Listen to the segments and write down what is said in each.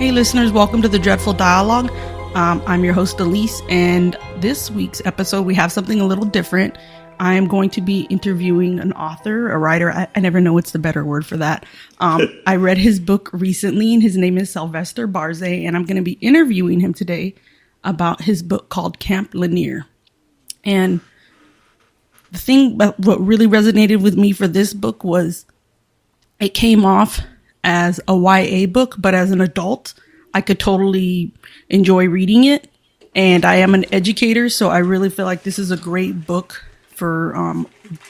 Hey listeners, welcome to the Dreadful Dialogue. I'm your host Alyse, and this week's episode we have something a little different. I am going to be interviewing an author, a writer. I never know what's the better word for that. I read his book recently, and his name is Sylvester Barzey, and I'm going to be interviewing him today about his book called Camp Lanier. And the thing about what really resonated with me for this book was it came off as a YA book, but as an adult, I could totally enjoy reading it. And I am an educator, so I really feel like this is a great book for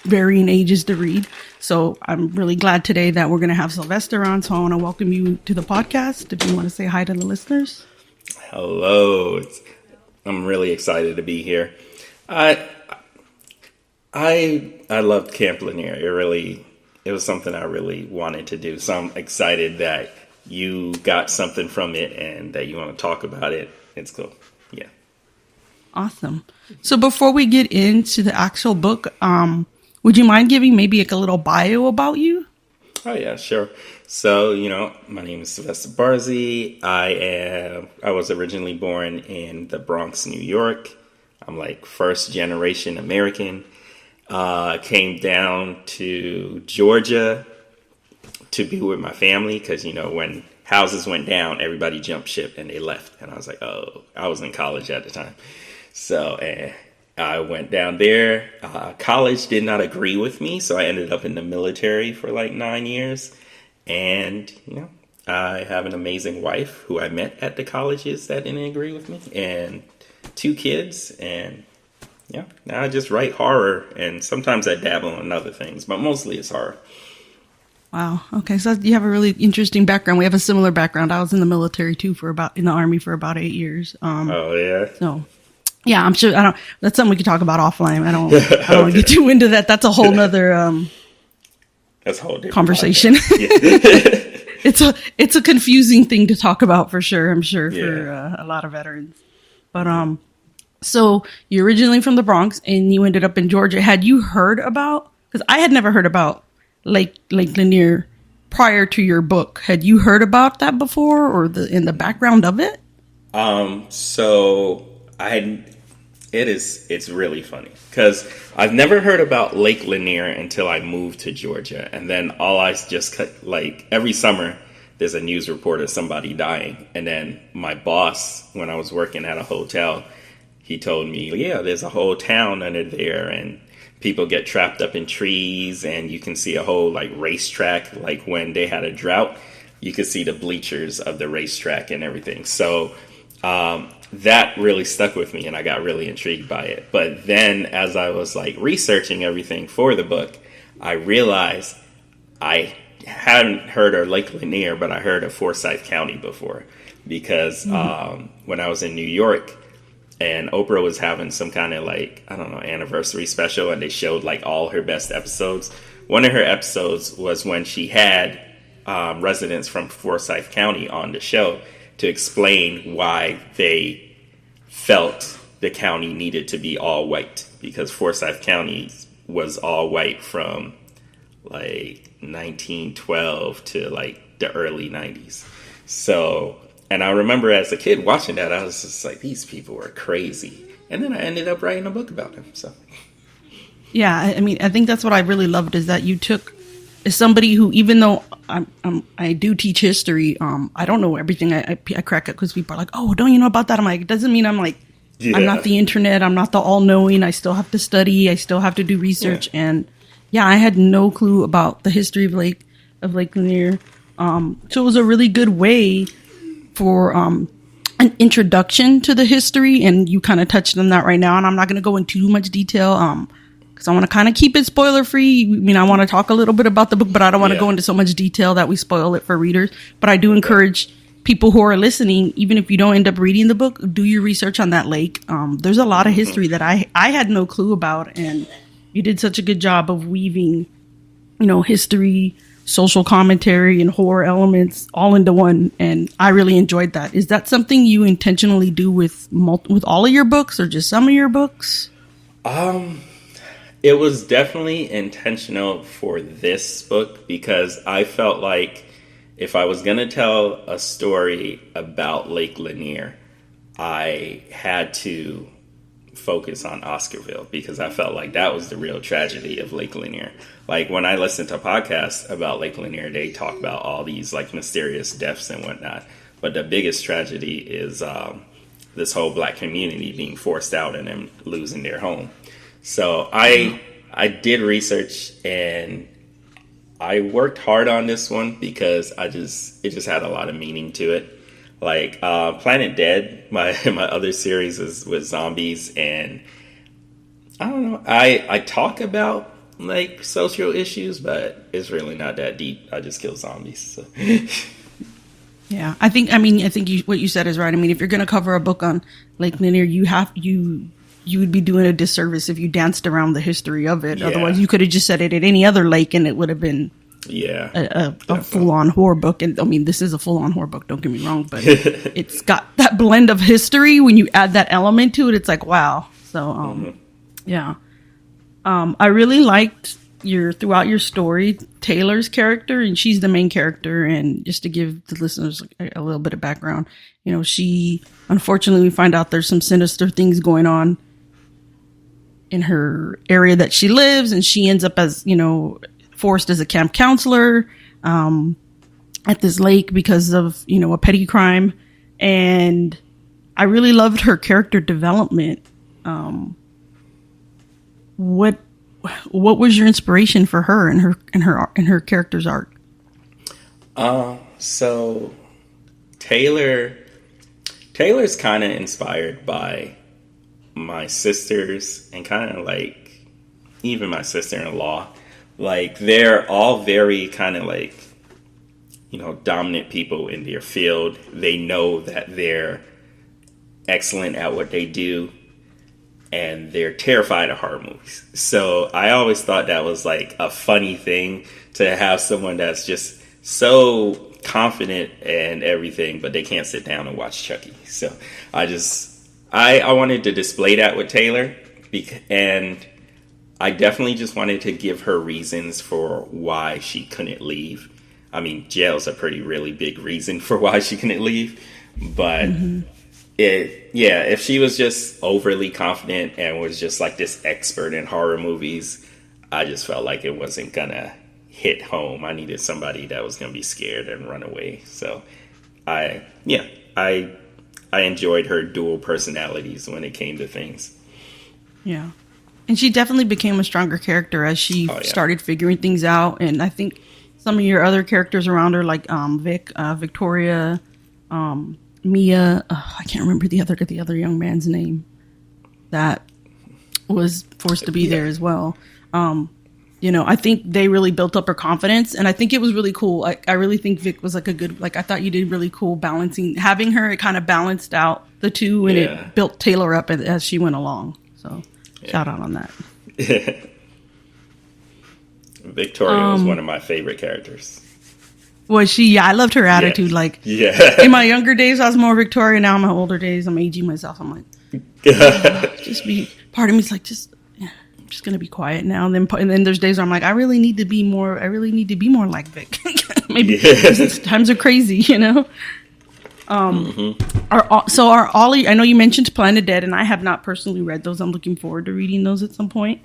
varying ages to read. So I'm really glad today that we're going to have Sylvester on. So I want to welcome you to the podcast. If you want to say hi to the listeners. Hello. I'm really excited to be here. I loved Camp Lanier. It was something I really wanted to do. So I'm excited that you got something from it and that you want to talk about it. It's cool. Yeah. Awesome. So before we get into the actual book, would you mind giving maybe like a little bio about you? Oh yeah, sure. So, my name is Sylvester Barzey. I was originally born in the Bronx, New York. I'm like first generation American. Came down to Georgia to be with my family because, when houses went down, everybody jumped ship and they left. And I was like, oh, I was in college at the time. So I went down there. College did not agree with me. So I ended up in the military for like 9 years. And, I have an amazing wife who I met at the colleges that didn't agree with me and 2 kids. And yeah, now I just write horror, and sometimes I dabble in other things, but mostly it's horror. Wow. Okay, so you have a really interesting background. We have a similar background. I was in the military too in the Army for about 8 years. Oh yeah. So, yeah, I'm sure. That's something we could talk about offline. I don't want to get too into that. That's a whole nother that's a whole different conversation. It's a confusing thing to talk about for sure. I'm sure for a lot of veterans, but So you're originally from the Bronx and you ended up in Georgia. Had you heard about, because I had never heard about Lake Lanier prior to your book. Had you heard about that before or in the background of it? So it's really funny because I've never heard about Lake Lanier until I moved to Georgia. And then every summer there's a news report of somebody dying. And then my boss, when I was working at a hotel, he told me, yeah, there's a whole town under there and people get trapped up in trees and you can see a whole racetrack. Like when they had a drought, you could see the bleachers of the racetrack and everything. So that really stuck with me and I got really intrigued by it. But then as I was researching everything for the book, I realized I hadn't heard of Lake Lanier, but I heard of Forsyth County before because when I was in New York, and Oprah was having some kind of anniversary special and they showed all her best episodes. One of her episodes was when she had residents from Forsyth County on the show to explain why they felt the county needed to be all white, because Forsyth County was all white from 1912 to the early 90s. So, and I remember as a kid watching that, I was just like, these people were crazy. And then I ended up writing a book about them. So, yeah, I mean, I think that's what I really loved is that you took, as somebody who, even though I do teach history, I don't know everything. I crack up because people are like, oh, don't you know about that? I'm like, it doesn't mean I'm not the internet. I'm not the all-knowing. I still have to study. I still have to do research. Yeah. And yeah, I had no clue about the history of Lake Lanier. So it was a really good way for an introduction to the history, and you kind of touched on that right now, and I'm not going to go into too much detail because I want to kind of keep it spoiler free. I mean, I want to talk a little bit about the book, but I don't want to go into so much detail that we spoil it for readers. But I do encourage people who are listening, even if you don't end up reading the book, do your research on that lake. There's a lot of history that I had no clue about, and you did such a good job of weaving, history, social commentary, and horror elements all into one, and I really enjoyed that. Is that something you intentionally do with all of your books, or just some of your books? It was definitely intentional for this book because I felt like if I was going to tell a story about Lake Lanier, I had to focus on Oscarville because I felt like that was the real tragedy of Lake Lanier. Like when I listen to podcasts about Lake Lanier, they talk about all these like mysterious deaths and whatnot. But the biggest tragedy is this whole black community being forced out and them losing their home. So I did research and I worked hard on this one because it just had a lot of meaning to it. Like Planet Dead, my other series is with zombies, and I don't know. I talk about like social issues, but it's really not that deep. I just kill zombies. So. Yeah, I think what you said is right. I mean, if you're going to cover a book on Lake Lanier, you would be doing a disservice if you danced around the history of it. Yeah. Otherwise, you could have just said it at any other lake, and it would have been a full-on horror book. And I mean, this is a full-on horror book. Don't get me wrong, but it's got that blend of history. When you add that element to it, it's like wow. So, yeah, I really liked throughout your story, Taylor's character, and she's the main character. And just to give the listeners a little bit of background, she, unfortunately, we find out there's some sinister things going on in her area that she lives, and she ends up as, forced as a camp counselor, at this lake because of, a petty crime. And I really loved her character development. What was your inspiration for her and her character's arc? So Taylor's kind of inspired by my sisters and kind of like even my sister-in-law. Like they're all very kind of like, dominant people in their field. They know that they're excellent at what they do. And they're terrified of horror movies. So I always thought that was like a funny thing to have someone that's just so confident and everything, but they can't sit down and watch Chucky. So I wanted to display that with Taylor, and I definitely just wanted to give her reasons for why she couldn't leave. I mean, jail's a really big reason for why she couldn't leave, but if she was just overly confident and was just like this expert in horror movies, I just felt like it wasn't gonna hit home. I needed somebody that was gonna be scared and run away. So I enjoyed her dual personalities when it came to things. Yeah. And she definitely became a stronger character as she started figuring things out. And I think some of your other characters around her, like Victoria, Mia, I can't remember the other young man's name that was forced to be there as well. I think they really built up her confidence, and I think it was really cool. I really think Vic was like I thought you did really cool balancing, having her, it kind of balanced out the two, and it built Taylor up as she went along. So shout out on that. Victoria was one of my favorite characters. Was she? Yeah, I loved her attitude. In my younger days, I was more Victoria. Now in my older days, I'm aging myself. I'm like, part of me is like, I'm just going to be quiet now. And then there's days where I'm like, I really need to be more like Vic. Maybe times are crazy, So are Ollie, I know you mentioned Planet Dead, and I have not personally read those. I'm looking forward to reading those at some point.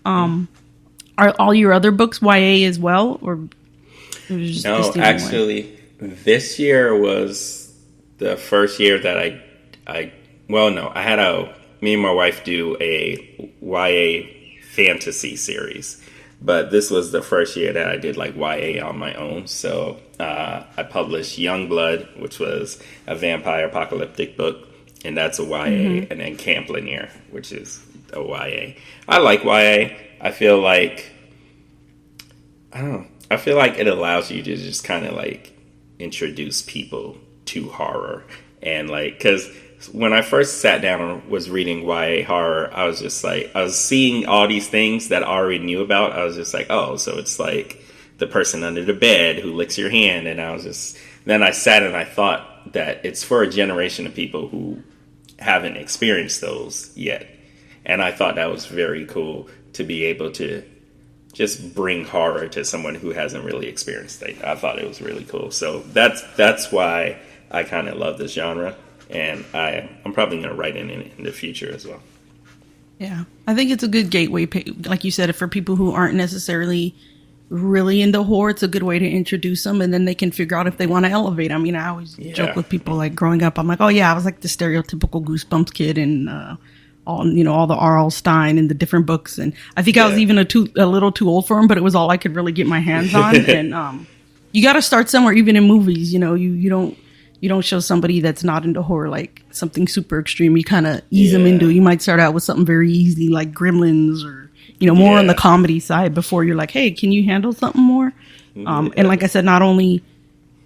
Are all your other books YA as well, or? No, actually, this year was the first year that me and my wife do a YA fantasy series, but this was the first year that I did like YA on my own. So I published Youngblood, which was a vampire apocalyptic book, and that's a YA, and then Camp Lanier, which is a YA. I like YA. I feel like it allows you to just kind of like introduce people to horror. And like, because when I first sat down and was reading YA horror, I was just like, I was seeing all these things that I already knew about. I was just like, oh, so it's like the person under the bed who licks your hand. And then I sat and I thought that it's for a generation of people who haven't experienced those yet. And I thought that was very cool to be able to just bring horror to someone who hasn't really experienced it. I thought it was really cool. So that's why I kind of love this genre, and I'm probably going to write in the future as well. Yeah, I think it's a good gateway, like you said, for people who aren't necessarily really into horror. It's a good way to introduce them, and then they can figure out if they want to elevate. I mean, I always joke with people, like, growing up, I'm like, oh yeah, I was like the stereotypical Goosebumps kid, and all the R.L. Stein and the different books, and I think I was even a little too old for them, but it was all I could really get my hands on. And you got to start somewhere, even in movies. You don't show somebody that's not into horror like something super extreme. You kind of ease them into. You might start out with something very easy like Gremlins, or more on the comedy side before you're like, hey, can you handle something more? And like I said, not only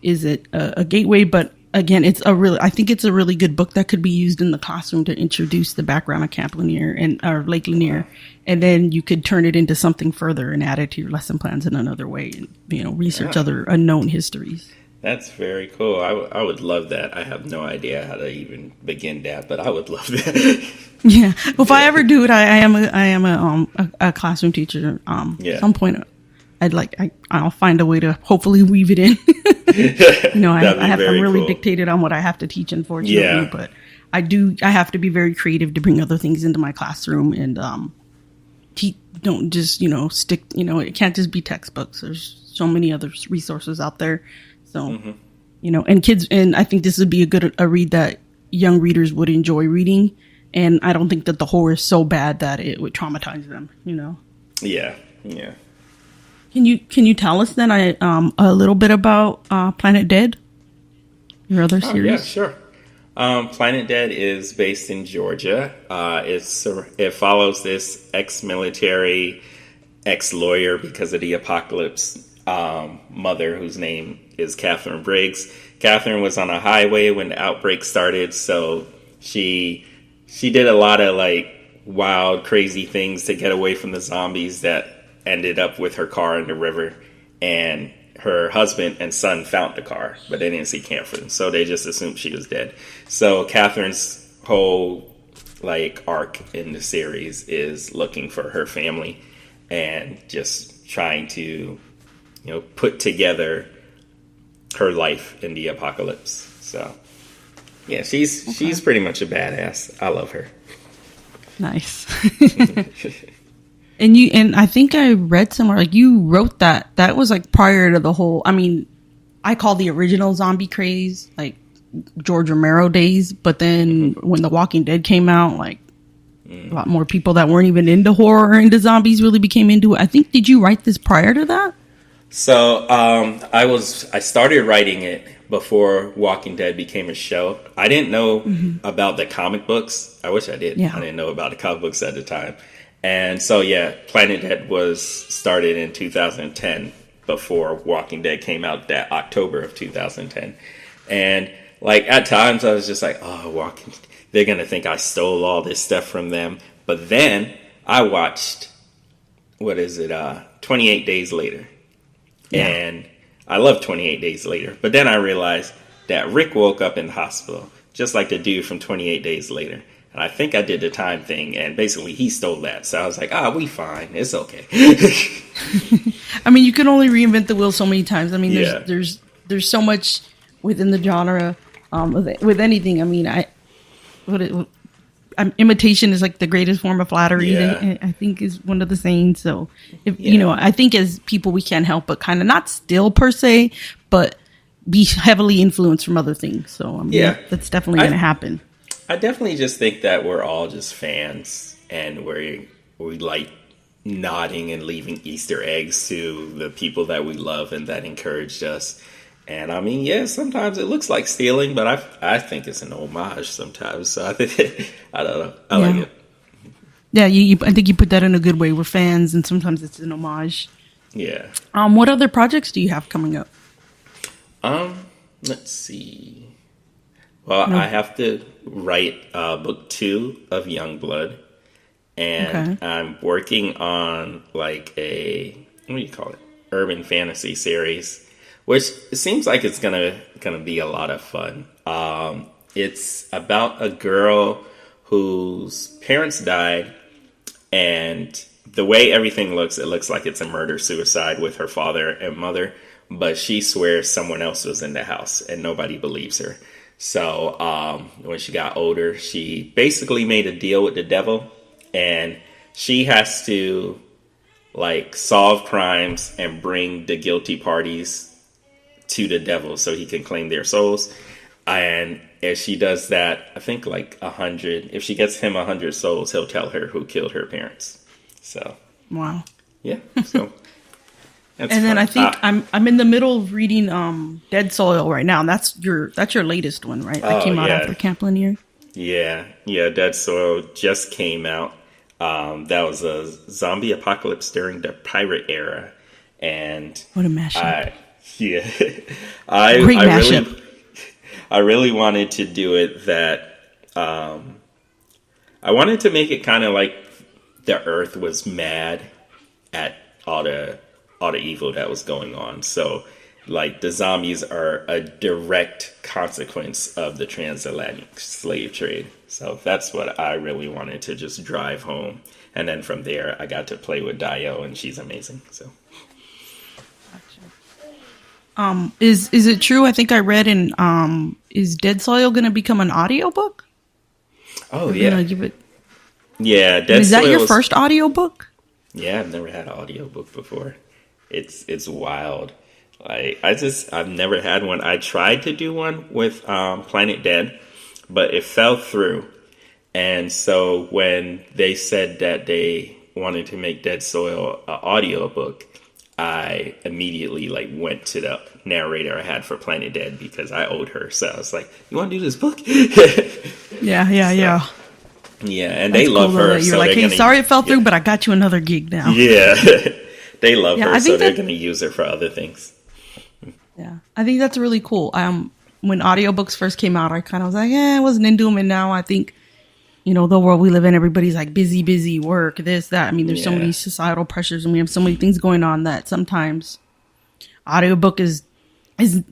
is it a gateway, but again, I think it's a really good book that could be used in the classroom to introduce the background of Camp Lanier or Lake Lanier, and then you could turn it into something further and add it to your lesson plans in another way, and research other unknown histories. That's very cool. I would love that. I have no idea how to even begin that, but I would love that. Yeah. Well, if I ever do it, I am a classroom teacher. At some point, I'll find a way to hopefully weave it in. I'm really dictated on what I have to teach, unfortunately. But I have to be very creative to bring other things into my classroom, and don't just stick. It can't just be textbooks. There's so many other resources out there. So, and kids, and I think this would be a read that young readers would enjoy reading. And I don't think that the horror is so bad that it would traumatize them, Yeah. Yeah. Can you tell us then a little bit about Planet Dead, your other series? Yeah, sure. Planet Dead is based in Georgia. It follows this ex-military, ex-lawyer because of the apocalypse mother, whose name is Catherine Briggs. Catherine was on a highway when the outbreak started, so she did a lot of wild, crazy things to get away from the zombies that ended up with her car in the river. And her husband and son found the car, but they didn't see Catherine, so they just assumed she was dead. So Catherine's whole arc in the series is looking for her family and just trying to put together her life in the apocalypse. So yeah, she's pretty much a badass. I love her. Nice. And I think I read somewhere you wrote that was prior to the whole, I call the original zombie craze George Romero days, but then when The Walking Dead came out, a lot more people that weren't even into horror or into zombies really became into it. I think, did you write this prior to that? So I started writing it before Walking Dead became a show. I didn't know about the comic books. I wish I did. Yeah. I didn't know about the comic books at the time. And so, Planet Dead was started in 2010 before Walking Dead came out that October of 2010. And at times I was just Walking, they're going to think I stole all this stuff from them. But then I watched, 28 Days Later. Yeah. And I love 28 Days Later. But then I realized that Rick woke up in the hospital, just like the dude from 28 Days Later. And I think I did the time thing, and basically he stole that. So I was like, we fine. It's okay. You can only reinvent the wheel so many times. There's so much within the genre with anything. Imitation is the greatest form of flattery. Yeah. I think is one of the sayings. So, I think as people we can't help but kind of not steal per se, but be heavily influenced from other things. So that's definitely going to happen. I definitely just think that we're all just fans, and we like nodding and leaving Easter eggs to the people that we love and that encouraged us. And sometimes it looks like stealing, but I think it's an homage sometimes. So I think I don't know. I like it. Yeah, I think you put that in a good way. We're fans, and sometimes it's an homage. Yeah. What other projects do you have coming up? Let's see. Well, I have to write book 2 of Youngblood, and I'm working on a urban fantasy series, which it seems like it's gonna be a lot of fun. It's about a girl whose parents died, and the way everything looks, it looks like it's a murder-suicide with her father and mother, but she swears someone else was in the house and nobody believes her. So when she got older, she basically made a deal with the devil, and she has to like solve crimes and bring the guilty parties to the devil so he can claim their souls. And if she does that, I think like 100, if she gets him 100 souls, he'll tell her who killed her parents. So wow. Yeah. So that's and then fun. I think I'm in the middle of reading Dead Soil right now. And that's your latest one, right? That came out after Camp Lanier. Yeah. Dead Soil just came out. That was a zombie apocalypse during the pirate era, and what a mashup! Great mashup. I really wanted to do it that I wanted to make it kind of like the Earth was mad at all the evil that was going on. So, like, the zombies are a direct consequence of the transatlantic slave trade. So that's what I really wanted to just drive home. And then from there, I got to play with Dio, and she's amazing. So, is it true? I think I read in is Dead Soil going to become an audiobook? Oh, yeah. Give it. Yeah, Dead Is that Soil your first audiobook? Yeah, I've never had an audiobook before. It's wild. Like I've never had one. I tried to do one with Planet Dead, but it fell through. And so when they said that they wanted to make Dead Soil an audiobook, I immediately like went to the narrator I had for Planet Dead because I owed her. So I was like, "You want to do this book?" Yeah. Yeah, and That's they love cool, her. You're like, "Hey, sorry it fell through, but I got you another gig now." Yeah, they love her, so they're going to use her for other things. Yeah, I think that's really cool. When audiobooks first came out, I kind of was like, I wasn't into them. And now I think, the world we live in, everybody's like busy work, this, that. I mean, there's so many societal pressures and we have so many things going on that sometimes audiobook is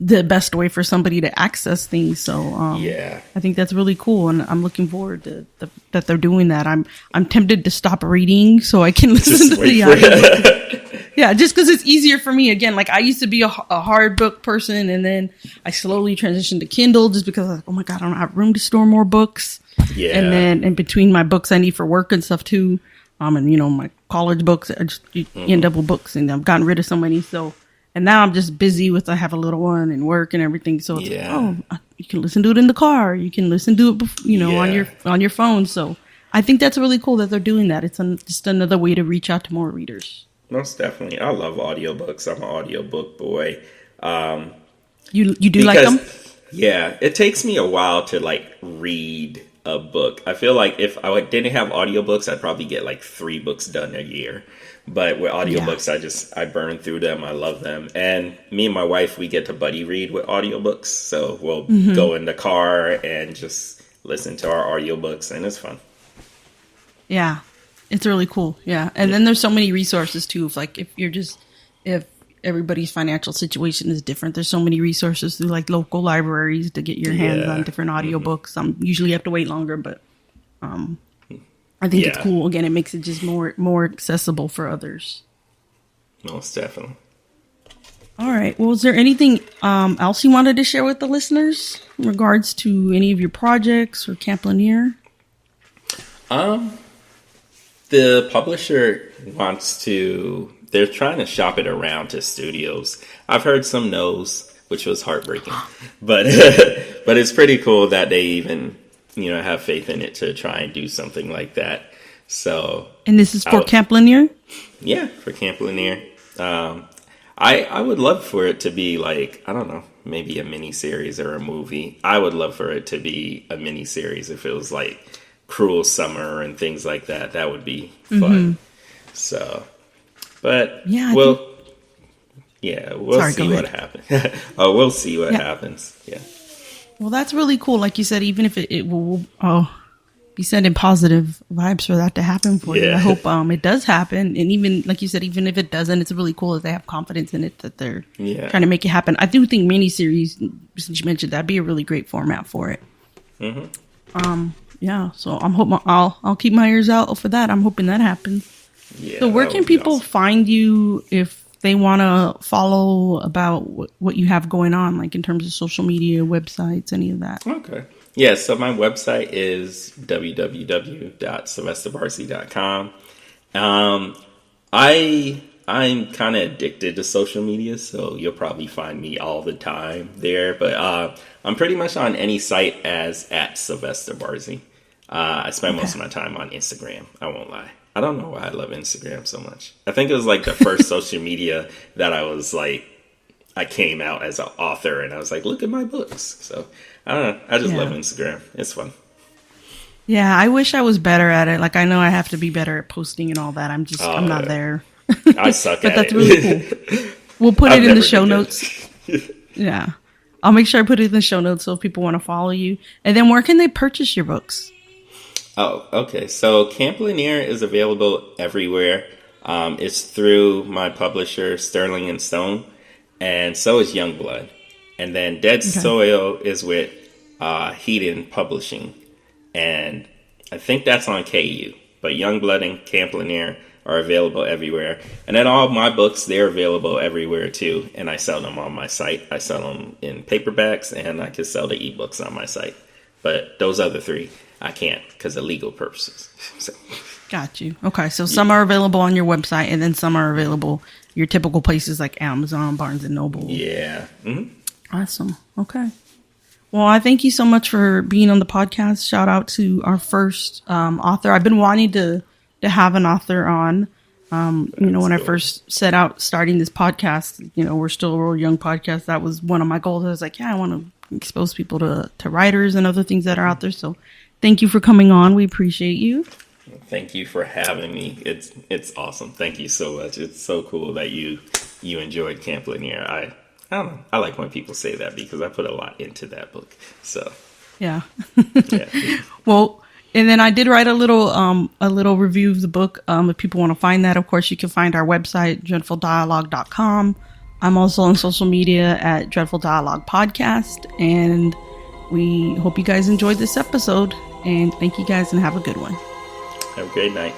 the best way for somebody to access things. So I think that's really cool. And I'm looking forward to that they're doing that. I'm tempted to stop reading so I can listen to the audiobook. Yeah, just because it's easier for me. Again, like I used to be a hard book person, and then I slowly transitioned to Kindle just because I was like, oh my God, I don't have room to store more books. Yeah. And then in between my books I need for work and stuff too, and my college books, I just end up with books, and I've gotten rid of so many. So, and now I'm just busy with, I have a little one and work and everything. So it's like, you can listen to it in the car, you can listen to it, on your phone. So I think that's really cool that they're doing that. It's just another way to reach out to more readers. Most definitely. I love audiobooks. I'm an audiobook boy. You do like them? Yeah. It takes me a while to like read a book. I feel like if I didn't have audiobooks, I'd probably get like 3 books done a year. But with audiobooks, I burn through them. I love them. And me and my wife, we get to buddy read with audiobooks. So we'll go in the car and just listen to our audiobooks, and it's fun. Yeah. It's really cool. Yeah. And then there's so many resources too. If everybody's financial situation is different, there's so many resources through like local libraries to get your hands on different audiobooks. Usually you have to wait longer, but I think it's cool. Again, it makes it just more accessible for others. Most definitely. All right. Well, is there anything else you wanted to share with the listeners in regards to any of your projects or Camp Lanier? The publisher they're trying to shop it around to studios. I've heard some no's, which was heartbreaking, but it's pretty cool that they even, have faith in it to try and do something like that. So, and this is for Camp Lanier? Yeah, for Camp Lanier. I would love for it to be like, I don't know, maybe a mini series or a movie. I would love for it to be a mini series if it was like Cruel Summer and things like that. That would be fun. So, but we'll see what happens. We'll see what happens. Yeah. Well, that's really cool. Like you said, even if it will be sending positive vibes for that to happen for you. I hope it does happen. And even like you said, even if it doesn't, it's really cool that they have confidence in it, that they're trying to make it happen. I do think miniseries, since you mentioned, that'd be a really great format for it. So I'm hoping I'll keep my ears out for that. I'm hoping that happens. Yeah. So where that can would be people awesome. find you if they want to follow about what you have going on, like in terms of social media, websites, any of that? Okay. Yeah, so my website is www.sylvesterbarzey.com. I'm kind of addicted to social media, so you'll probably find me all the time there. But I'm pretty much on any site as at Sylvester Barzey. I spend Okay. most of my time on Instagram. I won't lie. I don't know why I love Instagram so much. I think it was like the first social media that I was like, I came out as an author, and I was like, look at my books. So I don't know. I just love Yeah. Instagram. It's fun. Yeah, I wish I was better at it. Like, I know I have to be better at posting and all that. I'm not yeah. there. I suck But at that's it. really cool. We'll put I've it in the never show been good. notes. Yeah. I'll make sure I put it in the show notes so if people want to follow you. And then where can they purchase your books? Oh, okay. So Camp Lanier is available everywhere. It's through my publisher, Sterling and Stone, and so is Youngblood. And then Dead Soil is with Heaton Publishing, and I think that's on KU. But Youngblood and Camp Lanier are available everywhere. And then all my books, they're available everywhere too. And I sell them on my site. I sell them in paperbacks, and I can sell the ebooks on my site. But those other three, I can't because of legal purposes. So, Got you. Okay, so some are available on your website, and then some are available your typical places like Amazon, Barnes and Noble. yeah. Awesome. Okay. Well, I thank you so much for being on the podcast. Shout out to our first author. I've been wanting to have an author on. When I first set out starting this podcast, we're still a real young podcast. That was one of my goals. I was like, I want to expose people to writers and other things that are out there. So thank you for coming on. We appreciate you. Thank you for having me. It's awesome. Thank you so much. It's so cool that you enjoyed Camp Lanier. I don't know. I like when people say that because I put a lot into that book. So Yeah. yeah. Well, and then I did write a little review of the book. If people want to find that, of course, you can find our website, dreadfuldialogue.com. I'm also on social media at Dreadful Dialogue Podcast. And we hope you guys enjoyed this episode. And thank you guys and have a good one. Have a great night.